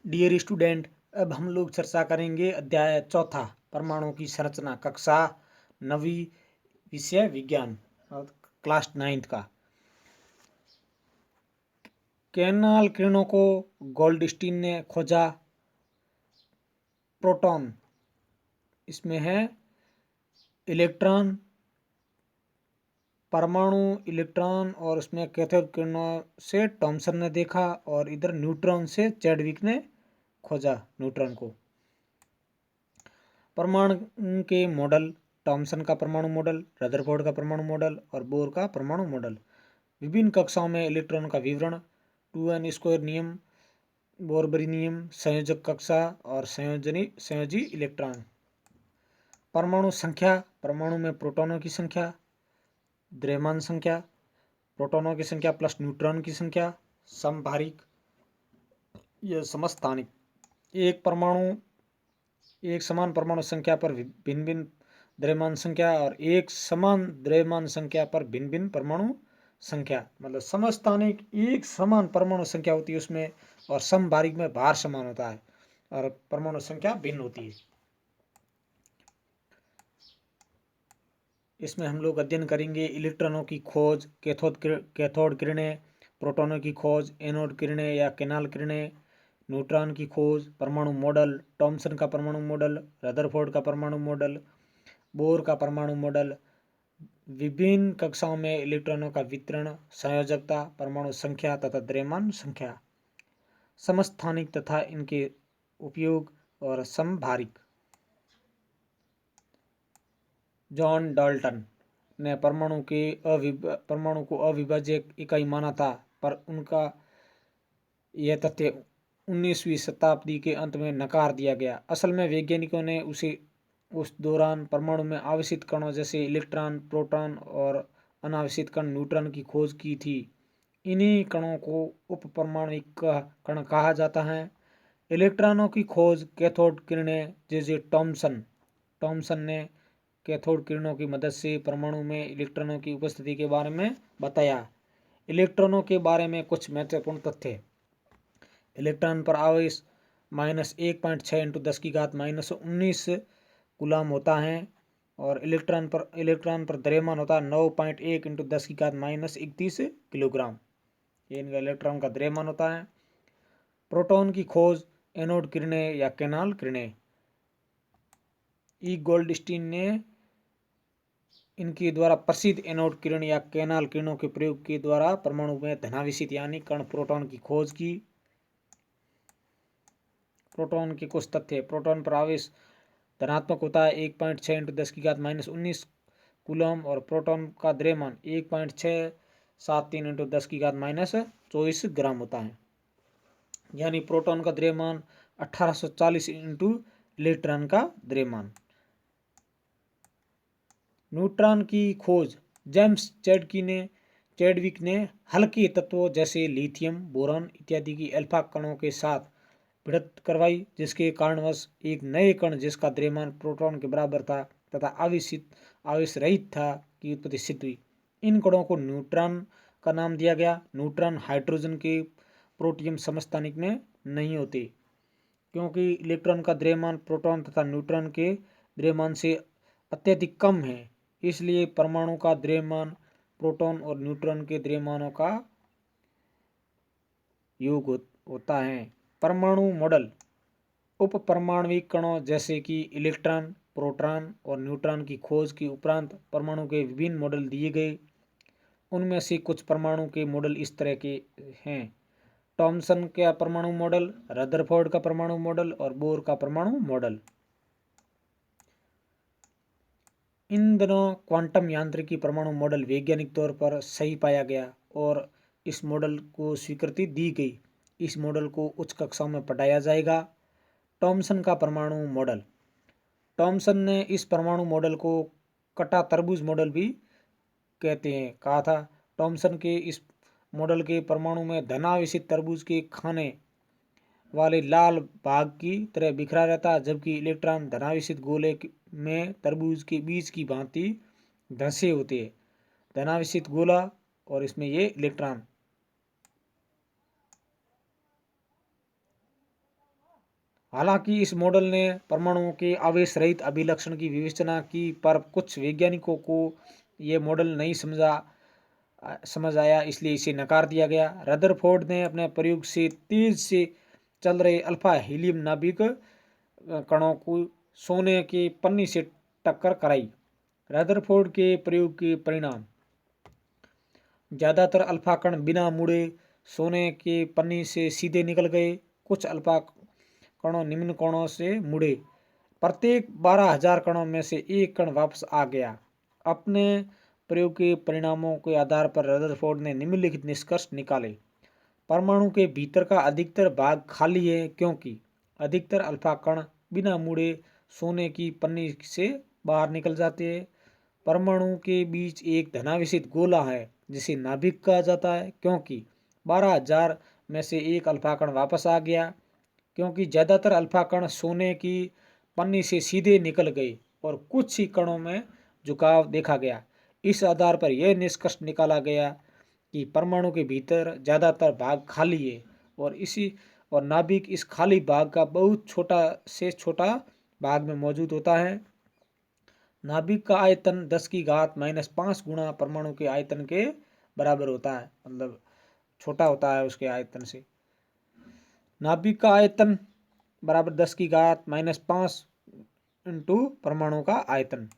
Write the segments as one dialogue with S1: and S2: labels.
S1: Dear student, अब हम लोग चर्चा करेंगे अध्याय चौथा, परमाणु की संरचना, कक्षा 9वीं, विषय विज्ञान और क्लास 9th का। कैनाल किरणों को गोल्डस्टीन ने खोजा। प्रोटॉन, इसमें है इलेक्ट्रॉन, परमाणु, इलेक्ट्रॉन, और उसमें कैथोड किरणों से थॉमसन ने देखा, और इधर न्यूट्रॉन से चैडविक ने खोजा न्यूट्रॉन को। परमाणु के मॉडल, थॉमसन का परमाणु मॉडल, रदरफोर्ड का परमाणु मॉडल और बोर का परमाणु मॉडल। विभिन्न कक्षाओं में इलेक्ट्रॉन का विवरण, 2n² नियम, बोरबरी नियम, संयोजक कक्षा और संयोजी इलेक्ट्रॉन। परमाणु संख्या, परमाणु में प्रोटॉनों की संख्या, द्रव्यमान संख्या, प्रोटॉनों की संख्या प्लस न्यूट्रॉन की संख्या, समभारिक या समस्थानिक। एक समान परमाणु संख्या पर भिन्न भिन्न द्रव्यमान संख्या और एक समान द्रव्यमान संख्या पर भिन्न भिन्न परमाणु संख्या। मतलब समस्थानिक एक समान परमाणु संख्या होती है उसमें, और समभारिक में भार समान होता है और परमाणु संख्या भिन्न होती है। इसमें हम लोग अध्ययन करेंगे इलेक्ट्रॉनों की खोज, कैथोड किरणें, प्रोटॉनों की खोज, एनोड किरणें या कैनाल किरणें, न्यूट्रॉन की खोज, परमाणु मॉडल, थॉमसन का परमाणु मॉडल, रदरफोर्ड का परमाणु मॉडल, बोर का परमाणु मॉडल। विभिन्न कक्षाओं में इलेक्ट्रॉनों का वितरण, संयोजकता, परमाणु संख्या तथा द्रव्यमान संख्या, समस्थानिक तथा इनके उपयोग और समभारिक। जॉन डाल्टन ने परमाणु को अविभाज्य इकाई माना था, पर उनका यह तथ्य 19वीं शताब्दी के अंत में नकार दिया गया। असल में वैज्ञानिकों ने उसे उस दौरान परमाणु में आवेशित कणों जैसे इलेक्ट्रॉन, प्रोटॉन और अनावेशित कण न्यूट्रॉन की खोज की थी। इन्हीं कणों को उपपरमाणविक कण कहा जाता है। इलेक्ट्रॉनों की खोज कैथोड किरणें जैसे टॉमसन ने कैथोड किरणों की मदद से परमाणु में इलेक्ट्रॉनों की उपस्थिति के बारे में बताया। इलेक्ट्रॉनों के बारे में कुछ महत्वपूर्ण तथ्य। इलेक्ट्रॉन पर आवेश -1.6 × 10⁻⁻19 कूलम होता है, और इलेक्ट्रॉन पर द्रव्यमान होता है 9.1 × 10⁻31 किलोग्राम। ये इनका इलेक्ट्रॉन का द्रव्यमान होता है। प्रोटॉन की खोज, एनोड किरणें या कैनाल किरणें। ई गोल्डस्टीन ने इनके द्वारा प्रसिद्ध एनोड किरण या कैनाल किरणों के प्रयोग के द्वारा परमाणु में धनावेशित यानी कण प्रोटॉन की खोज की। प्रोटॉन के कुछ तथ्य। प्रोटॉन पर आवेश धनात्मक होता है 1.6 × 10⁻⁻19 कूलम, और प्रोटॉन का द्रव्यमान 1.673 × 10⁻⁻24 ग्राम होता है। यानी प्रोटॉन का द्रव्यमान 1840 × इलेक्ट्रॉन का द्रव्यमान। न्यूट्रॉन की खोज, जेम्स चैडविक ने हल्के तत्वों जैसे लिथियम, बोरॉन इत्यादि की अल्फा कणों के साथ भिड़ंत करवाई, जिसके कारणवश एक नए कण जिसका द्रव्यमान प्रोटॉन के बराबर था तथा आवेश रहित था की उत्पत्ति सिद्ध हुई। इन कणों को न्यूट्रॉन का नाम दिया गया। न्यूट्रॉन हाइड्रोजन के प्रोटियम समस्थानिक में नहीं होते, क्योंकि इलेक्ट्रॉन का द्रव्यमान प्रोटॉन तथा न्यूट्रॉन के द्रव्यमान से अत्यधिक कम है। इसलिए परमाणु का द्रव्यमान प्रोटॉन और न्यूट्रॉन के द्रव्यमानों का योग होता है। परमाणु मॉडल, उपपरमाणविक कणों जैसे कि इलेक्ट्रॉन, प्रोटॉन और न्यूट्रॉन की खोज के उपरांत परमाणु के विभिन्न मॉडल दिए गए। उनमें से कुछ परमाणु के मॉडल इस तरह के हैं: थॉमसन का परमाणु मॉडल, रदरफोर्ड का परमाणु मॉडल और बोर का परमाणु मॉडल। इन दिनों क्वांटम यांत्रिकी परमाणु मॉडल वैज्ञानिक तौर पर सही पाया गया और इस मॉडल को स्वीकृति दी गई। इस मॉडल को उच्च कक्षाओं में पढ़ाया जाएगा। थॉमसन का परमाणु मॉडल। थॉमसन ने इस परमाणु मॉडल को कटा तरबूज मॉडल भी कहा था। थॉमसन के इस मॉडल के परमाणु में धनावेशित तरबूज के खाने वाले लाल भाग की तरह बिखरा रहता है, जबकि इलेक्ट्रॉन धनावेशित गोले में तरबूज के बीज की भांति धंसे होते हैं। धनावेशित गोला और इसमें ये इलेक्ट्रॉन। हालांकि इस मॉडल ने परमाणुओं के आवेश रहित अभिलक्षण की विवेचना की, पर कुछ वैज्ञानिकों को ये मॉडल नहीं समझ आया, इसलिए इसे नकार दिया गया। रदरफोर्ड ने अपने प्रयोग से तेज से चल रहे अल्फा हीलियम नाभिक कणों को सोने के पन्नी से टक्कर कराई। रदरफोर्ड के प्रयोग के परिणाम: ज्यादातर अल्फा कण बिना मुड़े सोने के पन्नी से सीधे निकल गए। कुछ अल्फा कणों निम्न कोणों से मुड़े। प्रत्येक 12,000 कणों में से एक कण वापस आ गया। अपने प्रयोग के परिणामों के आधार पर रदरफोर्ड ने निम्नलिखित निष्कर्ष निकाले। परमाणु के भीतर का अधिकतर भाग खाली है, क्योंकि अधिकतर अल्फा कण बिना मुड़े सोने की पन्नी से बाहर निकल जाते हैं। परमाणु के बीच एक धनावेशित गोला है जिसे नाभिक कहा जाता है, क्योंकि 12,000 में से एक अल्फा कण वापस आ गया। क्योंकि ज्यादातर अल्फा कण सोने की पन्नी से सीधे निकल गए और कुछ ही कणों में झुकाव देखा गया। इस आधार पर यह निष्कर्ष निकाला गया कि परमाणु के भीतर ज्यादातर भाग खाली है और नाभिक इस खाली भाग का बहुत छोटा से छोटा भाग में मौजूद होता है। नाभिक का आयतन 10⁻⁻5 गुना परमाणु के आयतन के बराबर होता है, मतलब छोटा होता है उसके आयतन से। नाभिक का आयतन बराबर 10⁻⁻5 इंटू परमाणु का आयतन।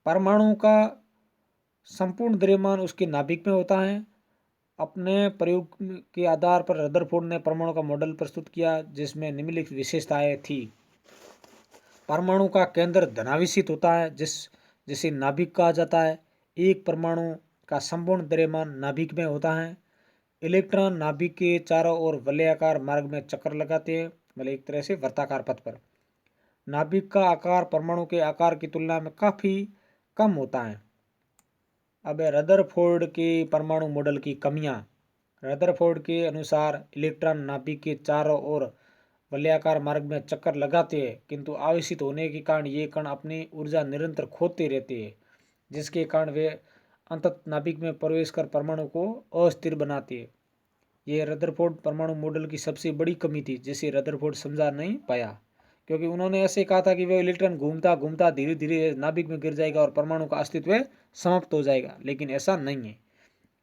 S1: परमाणु का संपूर्ण द्रव्यमान उसके नाभिक में होता है। अपने प्रयोग के आधार पर रदरफोर्ड ने परमाणु का मॉडल प्रस्तुत किया, जिसमें निम्नलिखित विशेषताएं थी। परमाणु का केंद्र धनावेशित होता है, जिसे नाभिक कहा जाता है। एक परमाणु का संपूर्ण द्रव्यमान नाभिक में होता है। इलेक्ट्रॉन नाभिक के चारों ओर वलयाकार मार्ग में चक्कर लगाते हैं, मतलब एक तरह से वृत्ताकार पथ पर। नाभिक का आकार परमाणु के आकार की तुलना में काफी कम होता है। अब रदरफोर्ड के परमाणु मॉडल की कमियां। रदरफोर्ड के अनुसार इलेक्ट्रॉन नाभिक के चारों ओर वलयाकार मार्ग में चक्कर लगाते हैं, किंतु आवेशित होने के कारण ये कण अपनी ऊर्जा निरंतर खोते रहते हैं, जिसके कारण वे अंततः नाभिक में प्रवेश कर परमाणु को अस्थिर बनाते हैं। ये रदरफोर्ड परमाणु मॉडल की सबसे बड़ी कमी थी, जिसे रदरफोर्ड समझा नहीं पाया, क्योंकि उन्होंने ऐसे कहा था कि वह इलेक्ट्रॉन घूमता घूमता धीरे धीरे नाभिक में गिर जाएगा और परमाणु का अस्तित्व समाप्त हो जाएगा, लेकिन ऐसा नहीं है,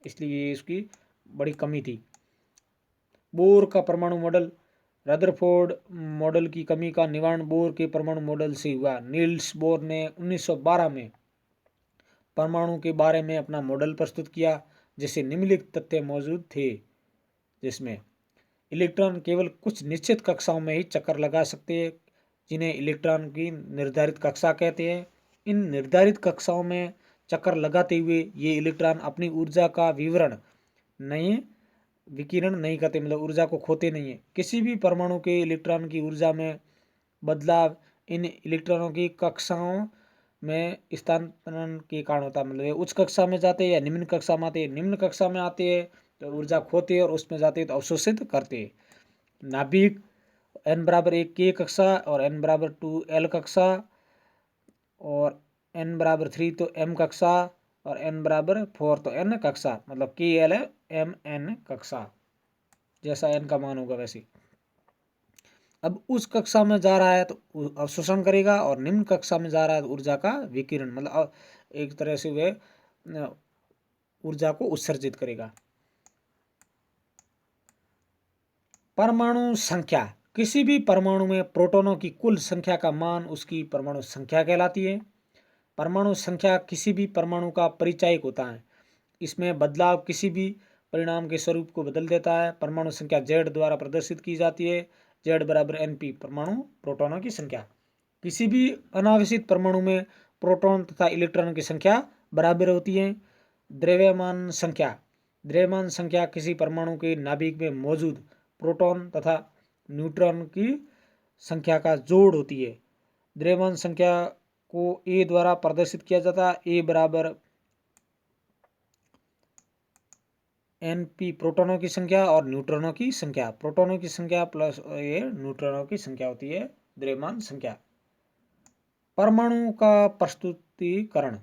S1: इसलिए ये इसकी बड़ी कमी थी। बोर का परमाणु मॉडल। रदरफोर्ड मॉडल की कमी का निवारण बोर के परमाणु मॉडल से हुआ। नील्स बोर ने 1912 में परमाणु के बारे में अपना मॉडल प्रस्तुत किया, जिससे निम्नलिखित तथ्य मौजूद थे, जिसमें इलेक्ट्रॉन केवल कुछ निश्चित कक्षाओं में ही चक्कर लगा सकते हैं, जिन्हें इलेक्ट्रॉन की निर्धारित कक्षा कहते हैं। इन निर्धारित कक्षाओं में चक्कर लगाते हुए ये इलेक्ट्रॉन अपनी ऊर्जा का विकिरण नहीं करते, मतलब ऊर्जा को खोते नहीं है। किसी भी परमाणु के इलेक्ट्रॉन की ऊर्जा में बदलाव इन इलेक्ट्रॉनों की कक्षाओं में स्थानांतरण के कारण होता है, मतलब उच्च कक्षा में जाते हैं या निम्न कक्षा में आते हैं। निम्न कक्षा में आते हैं तो ऊर्जा खोते हैं और उसमें जाते हैं तो अवशोषित करते हैं। नाभिक n=1 K कक्षा और n=2 L कक्षा और n=3 तो M कक्षा और n=4 तो N कक्षा, मतलब KLMN कक्षा, जैसा n का मान होगा वैसे। अब उस कक्षा में जा रहा है तो अवशोषण करेगा और निम्न कक्षा में जा रहा है तो ऊर्जा का विकिरण, मतलब एक तरह से वह ऊर्जा को उत्सर्जित करेगा। परमाणु संख्या। किसी भी परमाणु में प्रोटॉनों की कुल संख्या का मान उसकी परमाणु संख्या कहलाती है। परमाणु संख्या किसी भी परमाणु का परिचायक होता है। इसमें बदलाव किसी भी परिणाम के स्वरूप को बदल देता है। परमाणु संख्या Z द्वारा प्रदर्शित की जाती है। Z=Np परमाणु प्रोटॉनों की संख्या। किसी भी अनावेशित परमाणु में प्रोटॉन तथा इलेक्ट्रॉन की संख्या बराबर होती है। द्रव्यमान संख्या। द्रव्यमान संख्या किसी परमाणु के नाभिक में मौजूद प्रोटॉन तथा न्यूट्रॉन की संख्या का जोड़ होती है। द्रव्यमान संख्या को A द्वारा प्रदर्शित किया जाता है। A Np प्रोटॉनों की संख्या और न्यूट्रॉनों की संख्या। प्रोटॉनों की संख्या प्लस ये न्यूट्रॉनों की संख्या होती है द्रव्यमान संख्या। परमाणु का प्रस्तुतिकरण।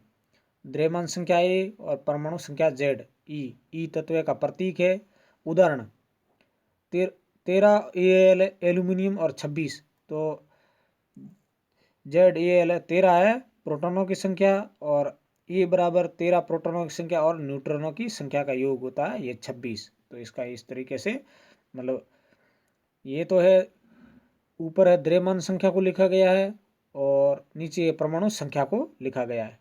S1: द्रव्यमान संख्या A और परमाणु संख्या Z। E तत्व का प्रतीक है। उदाहरण 13 Al एल्यूमिनियम और 26, तो Zal 13 है प्रोटॉनों की संख्या और ए बराबर 13 प्रोटॉनों की संख्या और न्यूट्रॉनों की संख्या का योग होता है ये 26। तो इसका इस तरीके से मतलब ये तो है, ऊपर है द्रव्यमान संख्या को लिखा गया है और नीचे परमाणु संख्या को लिखा गया है।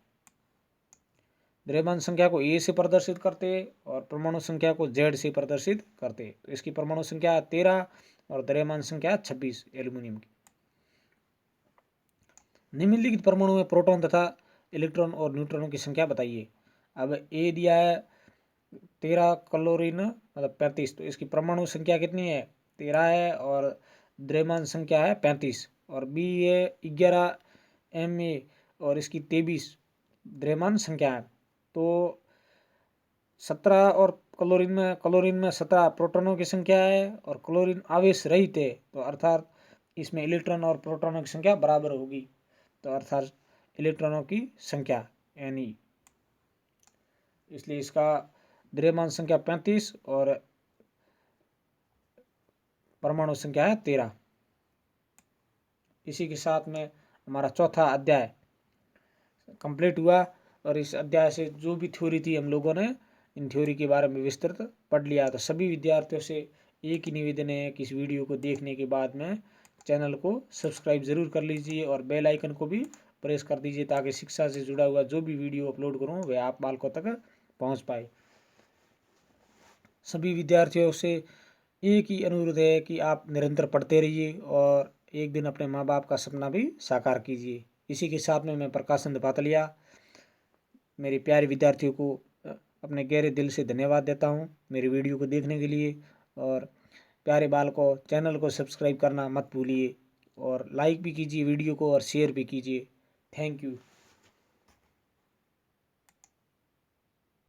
S1: द्रव्यमान संख्या को ए से प्रदर्शित करते और परमाणु संख्या को जेड से प्रदर्शित करते। तो इसकी परमाणु संख्या 13 और द्रव्यमान संख्या 26 एल्यूमिनियम की। निम्नलिखित परमाणु में प्रोटॉन तथा इलेक्ट्रॉन और न्यूट्रॉनों की संख्या बताइए। अब ए दिया है 13 क्लोरीन मतलब 35, तो इसकी परमाणु संख्या कितनी है 13 है और द्रव्यमान संख्या है 35, और बी है 11 Ma और इसकी 23 द्रव्यमान संख्या है। तो 17 और क्लोरीन में 17 प्रोटॉनों की संख्या है और क्लोरीन आवेश रहित है, तो अर्थात इसमें इलेक्ट्रॉन और प्रोटॉनों की संख्या बराबर होगी, तो अर्थात इलेक्ट्रॉनों की संख्या Ne, इसलिए इसका द्रव्यमान संख्या 35 और परमाणु संख्या है 13। इसी के साथ में हमारा चौथा अध्याय कंप्लीट हुआ और इस अध्याय से जो भी थ्योरी थी हम लोगों ने इन थ्योरी के बारे में विस्तृत पढ़ लिया। तो सभी विद्यार्थियों से एक ही निवेदन है कि इस वीडियो को देखने के बाद में चैनल को सब्सक्राइब ज़रूर कर लीजिए और बेल आइकन को भी प्रेस कर दीजिए ताकि शिक्षा से जुड़ा हुआ जो भी वीडियो अपलोड करूँ वह आप बालकों तक पहुँच पाए। सभी विद्यार्थियों से एक ही अनुरोध है कि आप निरंतर पढ़ते रहिए और एक दिन अपने माँ बाप का सपना भी साकार कीजिए। इसी के साथ में मैं प्रकाश चंद पातलिया मेरे प्यारे विद्यार्थियों को अपने गहरे दिल से धन्यवाद देता हूँ मेरी वीडियो को देखने के लिए। और प्यारे बालकों, चैनल को सब्सक्राइब करना मत भूलिए और लाइक भी कीजिए वीडियो को और शेयर भी कीजिए। Thank you.